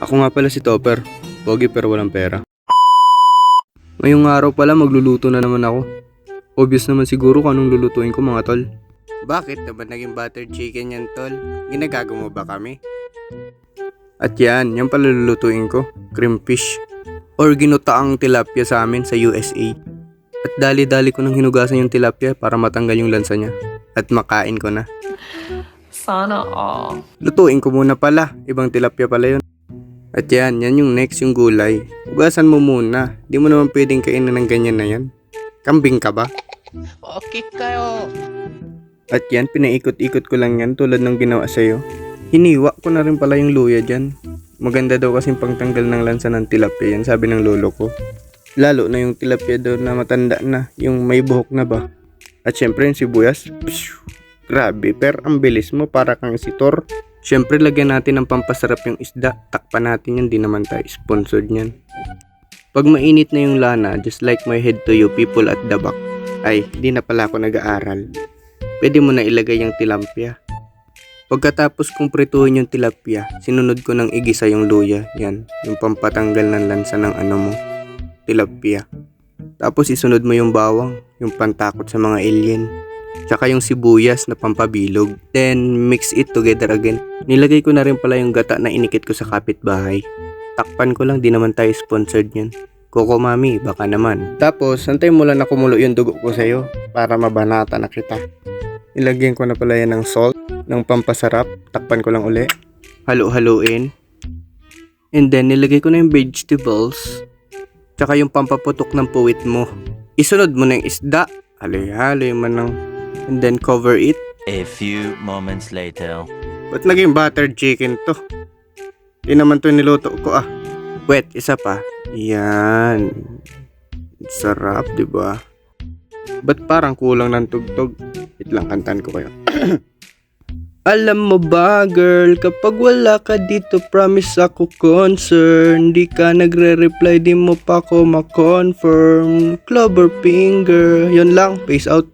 Ako nga pala si Topper. Pogi pero walang pera. Ngayong araw pala magluluto na naman ako. Obvious naman siguro kung anong lulutuin ko mga tol. Bakit naman naging buttered chicken yan tol? Ginagago mo ba kami? At yan pala lulutuin ko. Cream fish. Or ginutaang tilapia sa amin sa USA. At dali-dali ko nang hinugasan yung tilapia para matanggal yung lansa niya. At makain ko na. Sana all. Lutuin ko muna pala. Ibang tilapia pala yun. At yan yung next yung gulay. Hugasan mo muna. Di mo naman pwedeng kainin ng ganyan na yan. Kambing ka ba? Okay kayo. At yan, pinaikot-ikot ko lang yan tulad ng ginawa sa'yo. Hiniwa ko na rin pala yung luya dyan. Maganda daw kasing pangtanggal ng lansa ng tilapia yan, sabi ng lolo ko. Lalo na yung tilapia daw na matanda na, yung may buhok na ba. At syempre yung sibuyas. Grabe, ang bilis mo para kang si Thor. Syempre lagyan natin ng pampasarap yung isda. Takpan natin yan, di naman tayo sponsored yan. Pag mainit na yung lana, just like my head to you people at the back. Ay, di na pala ako nag-aaral. Pwede mo na ilagay yung tilapia. Pagkatapos kong prituhin yung tilapia, sinunod ko ng igisa yung luya. Yan, yung pampatanggal ng lansa ng tilapia. Tapos isunod mo yung bawang, yung pantakot sa mga alien. Tsaka yung sibuyas na pampabilog. Then, mix it together again. Nilagay ko na rin pala yung gata na inikit ko sa kapitbahay. Takpan ko lang, di naman tayo sponsored yan. Coco Mami, baka naman. Tapos, antay mo lang na kumulo yung dugo ko sa'yo para mabanata na kita. Ilagyan ko na pala yan ng salt, ng pampasarap. Takpan ko lang uli. Halo-haloin. And then, nilagay ko na yung vegetables. Tsaka yung pampaputok ng puwit mo. Isunod mo na yung isda. Haloy-haloy man ng... And then, cover it. A few moments later. Ba't naging buttered chicken to? Di naman to niluto ko ah. Wait, isa pa. Yan. Sarap, diba? Ba't parang kulang ng tugtog? Wait lang, kantan ko kayo. Alam mo ba girl, kapag wala ka dito, promise ako concern. Di ka nagre-reply, di mo pa ako ma-confirm. Clover finger. Yun lang, peace out.